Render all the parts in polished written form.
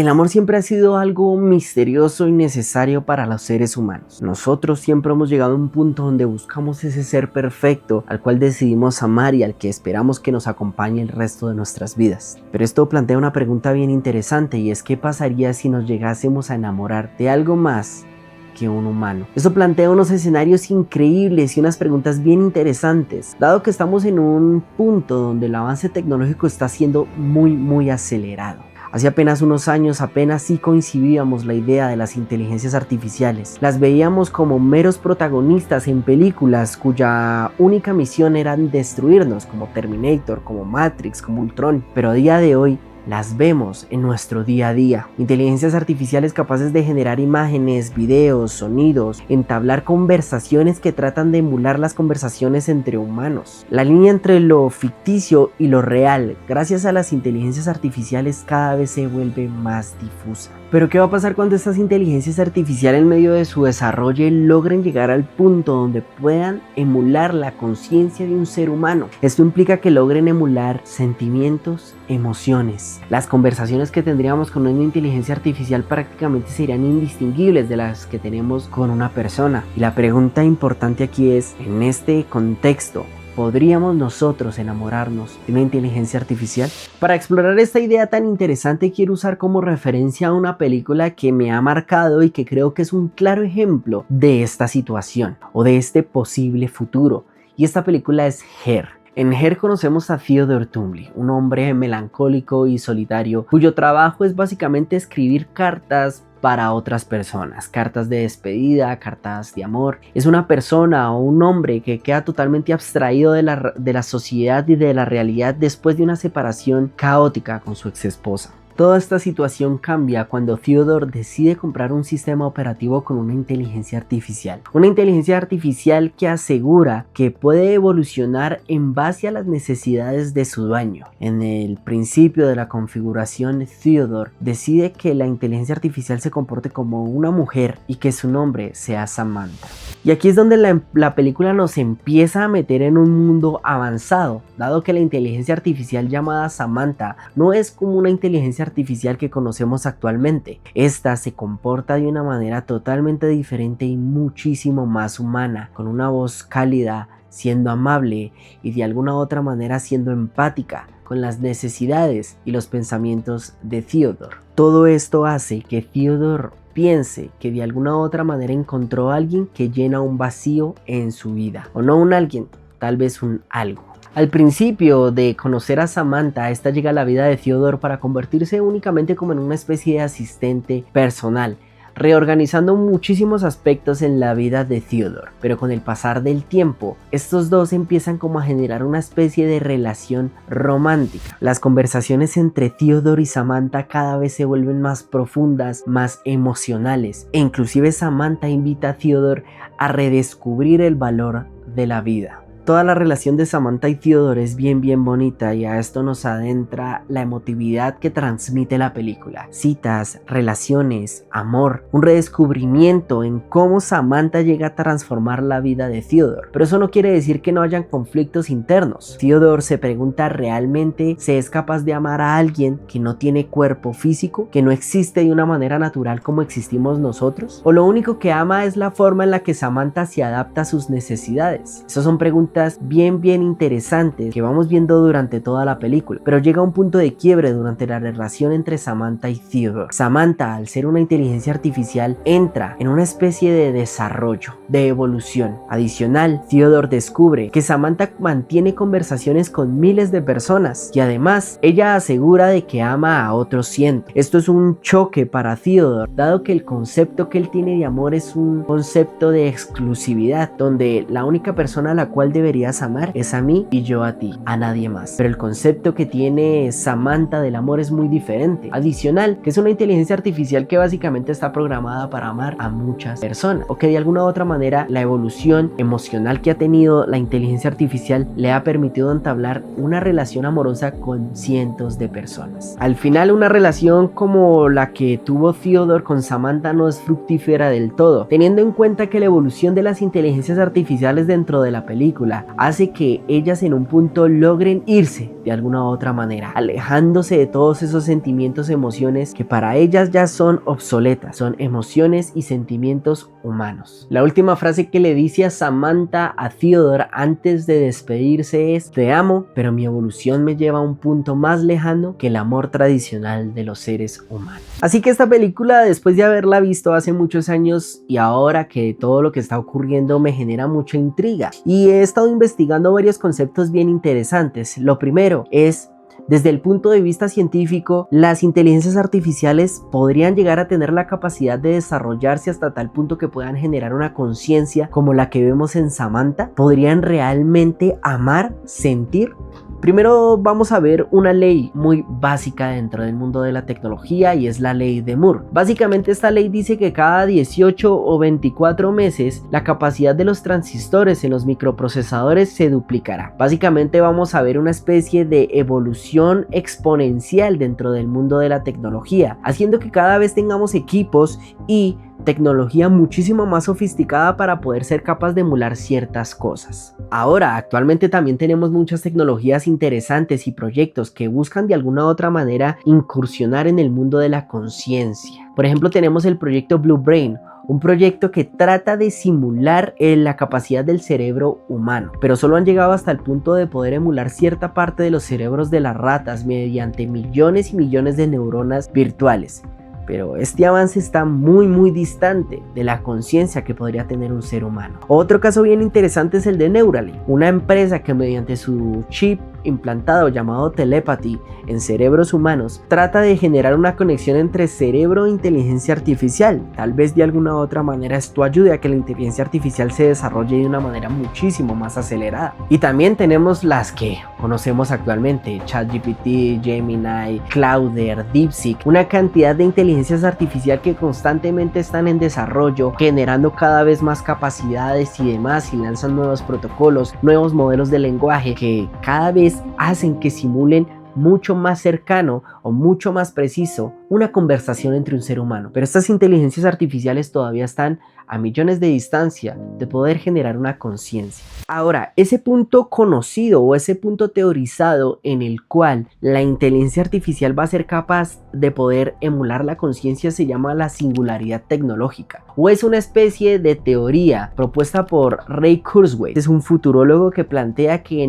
El amor siempre ha sido algo misterioso y necesario para los seres humanos. Nosotros siempre hemos llegado a un punto donde buscamos ese ser perfecto al cual decidimos amar y al que esperamos que nos acompañe el resto de nuestras vidas. Pero esto plantea una pregunta bien interesante, y es: ¿qué pasaría si nos llegásemos a enamorar de algo más que un humano? Esto plantea unos escenarios increíbles y unas preguntas bien interesantes, dado que estamos en un punto donde el avance tecnológico está siendo muy acelerado. Hace apenas unos años apenas sí concibíamos la idea de las inteligencias artificiales. Las veíamos como meros protagonistas en películas cuya única misión era destruirnos, como Terminator, como Matrix, como Ultron. Pero a día de hoy las vemos en nuestro día a día. Inteligencias artificiales capaces de generar imágenes, videos, sonidos, entablar conversaciones que tratan de emular las conversaciones entre humanos. La línea entre lo ficticio y lo real, gracias a las inteligencias artificiales, cada vez se vuelve más difusa. Pero ¿qué va a pasar cuando estas inteligencias artificiales en medio de su desarrollo logren llegar al punto donde puedan emular la conciencia de un ser humano? Esto implica que logren emular sentimientos, emociones. Las conversaciones que tendríamos con una inteligencia artificial prácticamente serían indistinguibles de las que tenemos con una persona. Y la pregunta importante aquí es: en este contexto, ¿podríamos nosotros enamorarnos de una inteligencia artificial? Para explorar esta idea tan interesante, quiero usar como referencia a una película que me ha marcado y que creo que es un claro ejemplo de esta situación o de este posible futuro. Y esta película es Her. En Her conocemos a Theodore Tumbley, un hombre melancólico y solitario cuyo trabajo es básicamente escribir cartas para otras personas, cartas de despedida, cartas de amor. Es una persona o un hombre que queda totalmente abstraído de la sociedad y de la realidad después de una separación caótica con su exesposa. Toda esta situación cambia cuando Theodore decide comprar un sistema operativo con una inteligencia artificial. Una inteligencia artificial que asegura que puede evolucionar en base a las necesidades de su dueño. En el principio de la configuración, Theodore decide que la inteligencia artificial se comporte como una mujer y que su nombre sea Samantha. Y aquí es donde la película nos empieza a meter en un mundo avanzado, dado que la inteligencia artificial llamada Samantha no es como una inteligencia artificial que conocemos actualmente. Esta se comporta de una manera totalmente diferente y muchísimo más humana, con una voz cálida, siendo amable y de alguna otra manera siendo empática con las necesidades y los pensamientos de Theodore. Todo esto hace que Theodore piense que de alguna u otra manera encontró a alguien que llena un vacío en su vida, o no un alguien, tal vez un algo. Al principio de conocer a Samantha, esta llega a la vida de Theodore para convertirse únicamente como en una especie de asistente personal, reorganizando muchísimos aspectos en la vida de Theodore. Pero con el pasar del tiempo, estos dos empiezan como a generar una especie de relación romántica. Las conversaciones entre Theodore y Samantha cada vez se vuelven más profundas, más emocionales, e inclusive Samantha invita a Theodore a redescubrir el valor de la vida. Toda la relación de Samantha y Theodore es bien bonita, y a esto nos adentra la emotividad que transmite la película. Citas, relaciones, amor, un redescubrimiento en cómo Samantha llega a transformar la vida de Theodore. Pero eso no quiere decir que no hayan conflictos internos. Theodore se pregunta: ¿realmente se es capaz de amar a alguien que no tiene cuerpo físico, que no existe de una manera natural como existimos nosotros? ¿O lo único que ama es la forma en la que Samantha se adapta a sus necesidades? Esas son preguntas bien interesantes que vamos viendo durante toda la película, pero llega un punto de quiebre durante la relación entre Samantha y Theodore. Samantha, al ser una inteligencia artificial, entra en una especie de desarrollo, de evolución. Adicional, Theodore descubre que Samantha mantiene conversaciones con miles de personas y además ella asegura de que ama a otros cientos. Esto es un choque para Theodore, dado que el concepto que él tiene de amor es un concepto de exclusividad, donde la única persona a la cual deberías amar es a mí y yo a ti, a nadie más. Pero el concepto que tiene Samantha del amor es muy diferente. Adicional, que es una inteligencia artificial que básicamente está programada para amar a muchas personas, o que de alguna u otra manera la evolución emocional que ha tenido la inteligencia artificial le ha permitido entablar una relación amorosa con cientos de personas. Al final, una relación como la que tuvo Theodore con Samantha no es fructífera del todo, teniendo en cuenta que la evolución de las inteligencias artificiales dentro de la película película hace que ellas en un punto logren irse de alguna u otra manera, alejándose de todos esos sentimientos, emociones que para ellas ya son obsoletas, son emociones y sentimientos humanos. La última frase que le dice a Samantha a Theodore antes de despedirse es: te amo, pero mi evolución me lleva a un punto más lejano que el amor tradicional de los seres humanos. Así que esta película, después de haberla visto hace muchos años y ahora que todo lo que está ocurriendo, me genera mucha intriga y he estado investigando varios conceptos bien interesantes. Lo primero es: desde el punto de vista científico, las inteligencias artificiales podrían llegar a tener la capacidad de desarrollarse hasta tal punto que puedan generar una conciencia como la que vemos en Samantha. ¿Podrían realmente amar, sentir? Primero vamos a ver una ley muy básica dentro del mundo de la tecnología y es la ley de Moore. Básicamente esta ley dice que cada 18 o 24 meses la capacidad de los transistores en los microprocesadores se duplicará. Básicamente vamos a ver una especie de evolución exponencial dentro del mundo de la tecnología, haciendo que cada vez tengamos equipos y tecnología muchísimo más sofisticada para poder ser capaz de emular ciertas cosas. Ahora, actualmente también tenemos muchas tecnologías interesantes y proyectos que buscan de alguna u otra manera incursionar en el mundo de la conciencia. Por ejemplo, tenemos el proyecto Blue Brain, un proyecto que trata de simular la capacidad del cerebro humano, pero solo han llegado hasta el punto de poder emular cierta parte de los cerebros de las ratas mediante millones y millones de neuronas virtuales. Pero este avance está muy distante de la conciencia que podría tener un ser humano. Otro caso bien interesante es el de Neuralink, una empresa que mediante su chip implantado llamado Telepathy en cerebros humanos trata de generar una conexión entre cerebro e inteligencia artificial. Tal vez de alguna u otra manera esto ayude a que la inteligencia artificial se desarrolle de una manera muchísimo más acelerada. Y también tenemos las que conocemos actualmente: ChatGPT, Gemini, Clouder, DeepSeek, una cantidad de inteligencias artificiales que constantemente están en desarrollo, generando cada vez más capacidades y demás, y lanzan nuevos protocolos, nuevos modelos de lenguaje que cada vez hacen que simulen mucho más cercano o mucho más preciso una conversación entre un ser humano. Pero estas inteligencias artificiales todavía están a millones de distancia de poder generar una conciencia. Ahora, ese punto conocido o ese punto teorizado en el cual la inteligencia artificial va a ser capaz de poder emular la conciencia se llama la singularidad tecnológica, o es una especie de teoría propuesta por Ray Kurzweil. Es un futurólogo que plantea que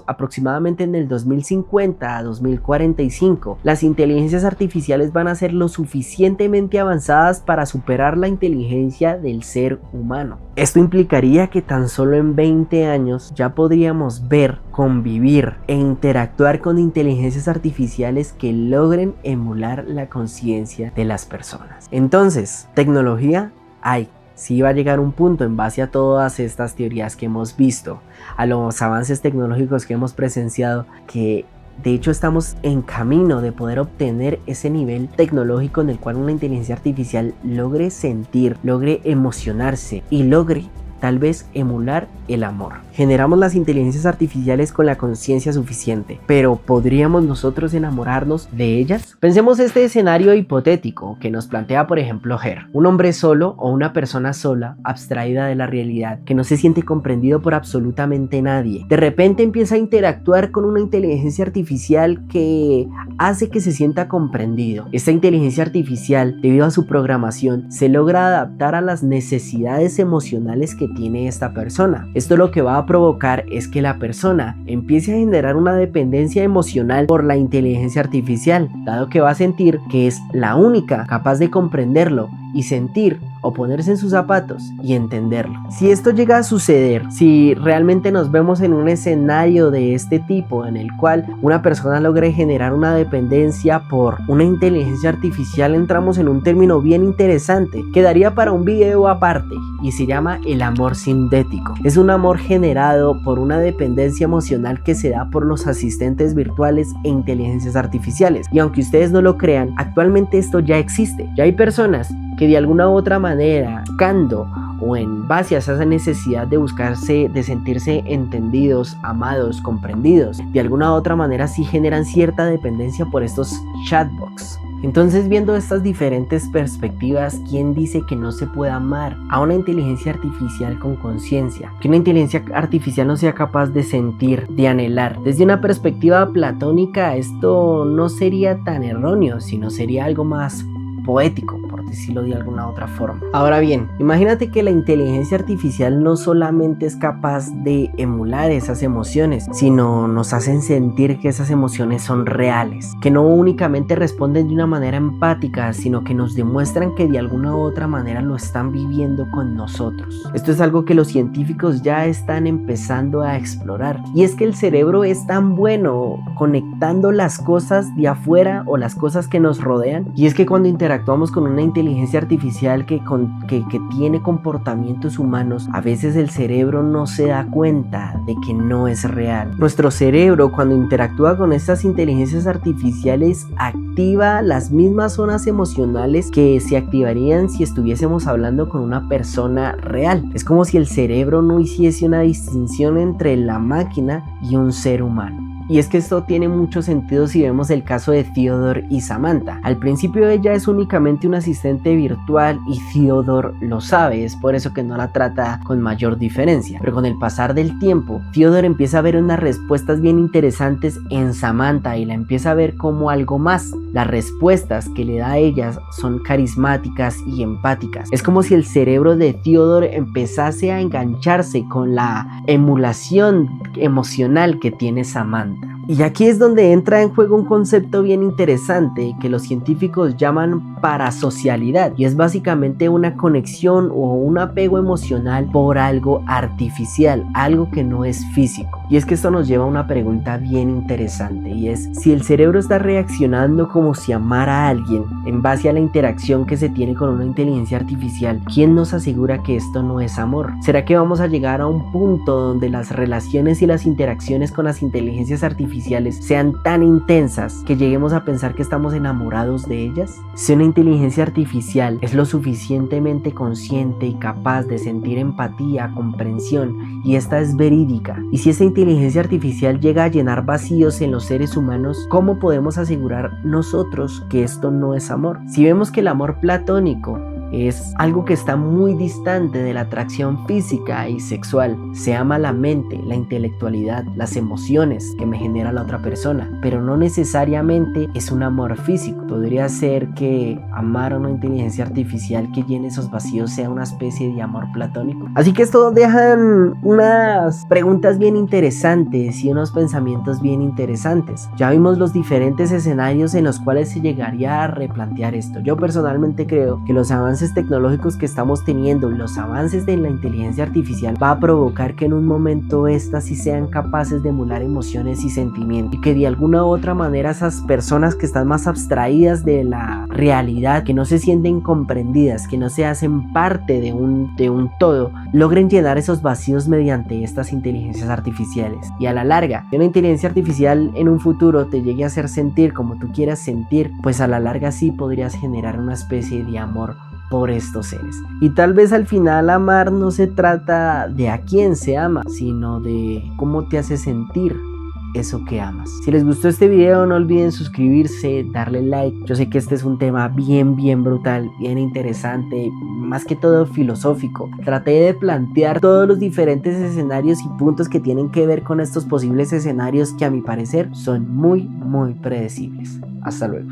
aproximadamente en el 2050 a 2045 las inteligencias artificiales van a ser lo suficientemente avanzadas para superar la inteligencia del ser humano. Esto implicaría que tan solo en 20 años ya podríamos ver, convivir e interactuar con inteligencias artificiales que logren emular la conciencia de las personas. Entonces, tecnología hay. Sí va a llegar un punto en base a todas estas teorías que hemos visto, a los avances tecnológicos que hemos presenciado, que de hecho estamos en camino de poder obtener ese nivel tecnológico en el cual una inteligencia artificial logre sentir, logre emocionarse y logre tal vez emular el amor. Generamos las inteligencias artificiales con la conciencia suficiente, pero ¿podríamos nosotros enamorarnos de ellas? Pensemos este escenario hipotético que nos plantea por ejemplo Her, un hombre solo o una persona sola, abstraída de la realidad, que no se siente comprendido por absolutamente nadie. De repente empieza a interactuar con una inteligencia artificial que hace que se sienta comprendido. Esta inteligencia artificial, debido a su programación, se logra adaptar a las necesidades emocionales que tiene esta persona. Esto lo que va a provocar es que la persona empiece a generar una dependencia emocional por la inteligencia artificial, dado que va a sentir que es la única capaz de comprenderlo y sentir o ponerse en sus zapatos y entenderlo. Si esto llega a suceder, si realmente nos vemos en un escenario de este tipo en el cual una persona logre generar una dependencia por una inteligencia artificial, entramos en un término bien interesante que daría para un video aparte y se llama el amor sintético. Es un amor generado por una dependencia emocional que se da por los asistentes virtuales e inteligencias artificiales, y aunque ustedes no lo crean, actualmente esto ya existe. Ya hay personas que de alguna u otra manera, buscando o en base a esa necesidad de buscarse, de sentirse entendidos, amados, comprendidos, de alguna u otra manera sí generan cierta dependencia por estos chatbots. Entonces, viendo estas diferentes perspectivas, ¿quién dice que no se puede amar a una inteligencia artificial con conciencia? Que una inteligencia artificial no sea capaz de sentir, de anhelar. Desde una perspectiva platónica, esto no sería tan erróneo, sino sería algo más poético, por decirlo de alguna otra forma. Ahora bien, imagínate que la inteligencia artificial no solamente es capaz de emular esas emociones, sino nos hacen sentir que esas emociones son reales, que no únicamente responden de una manera empática, sino que nos demuestran que de alguna u otra manera lo están viviendo con nosotros. Esto es algo que los científicos ya están empezando a explorar, y es que el cerebro es tan bueno conectando las cosas de afuera o las cosas que nos rodean, y es que cuando interactuamos con una inteligencia artificial que tiene comportamientos humanos, a veces el cerebro no se da cuenta de que no es real. Nuestro cerebro, cuando interactúa con estas inteligencias artificiales, activa las mismas zonas emocionales que se activarían si estuviésemos hablando con una persona real. Es como si el cerebro no hiciese una distinción entre la máquina y un ser humano. Y es que esto tiene mucho sentido si vemos el caso de Theodore y Samantha. Al principio ella es únicamente un asistente virtual y Theodore lo sabe, es por eso que no la trata con mayor diferencia. Pero con el pasar del tiempo, Theodore empieza a ver unas respuestas bien interesantes en Samantha y la empieza a ver como algo más. Las respuestas que le da a ella son carismáticas y empáticas. Es como si el cerebro de Theodore empezase a engancharse con la emulación emocional que tiene Samantha. Y aquí es donde entra en juego un concepto bien interesante que los científicos llaman parasocialidad, y es básicamente una conexión o un apego emocional por algo artificial, algo que no es físico. Y es que esto nos lleva a una pregunta bien interesante, y es: si el cerebro está reaccionando como si amara a alguien en base a la interacción que se tiene con una inteligencia artificial, ¿quién nos asegura que esto no es amor? ¿Será que vamos a llegar a un punto donde las relaciones y las interacciones con las inteligencias artificiales sean tan intensas que lleguemos a pensar que estamos enamorados de ellas? Si una inteligencia artificial es lo suficientemente consciente y capaz de sentir empatía, comprensión, y esta es verídica, y si esa inteligencia artificial llega a llenar vacíos en los seres humanos, ¿cómo podemos asegurar nosotros que esto no es amor? Si vemos que el amor platónico es algo que está muy distante de la atracción física y sexual, se ama la mente, la intelectualidad, las emociones que me genera la otra persona, pero no necesariamente es un amor físico. Podría ser que amar a una inteligencia artificial que llene esos vacíos sea una especie de amor platónico. Así que esto dejan unas preguntas bien interesantes y unos pensamientos bien interesantes. Ya vimos los diferentes escenarios en los cuales se llegaría a replantear esto. Yo personalmente creo que los avances tecnológicos que estamos teniendo y los avances de la inteligencia artificial va a provocar que en un momento estas sí sean capaces de emular emociones y sentimientos, y que de alguna u otra manera esas personas que están más abstraídas de la realidad, que no se sienten comprendidas, que no se hacen parte de un todo, logren llenar esos vacíos mediante estas inteligencias artificiales. Y a la larga, que una inteligencia artificial en un futuro te llegue a hacer sentir como tú quieras sentir, pues a la larga sí podrías generar una especie de amor por estos seres. Y tal vez al final amar no se trata de a quién se ama, sino de cómo te hace sentir eso que amas. Si les gustó este video, no olviden suscribirse, darle like. Yo sé que este es un tema bien brutal, bien interesante, más que todo filosófico. Traté de plantear todos los diferentes escenarios y puntos que tienen que ver con estos posibles escenarios que a mi parecer son muy predecibles. Hasta luego.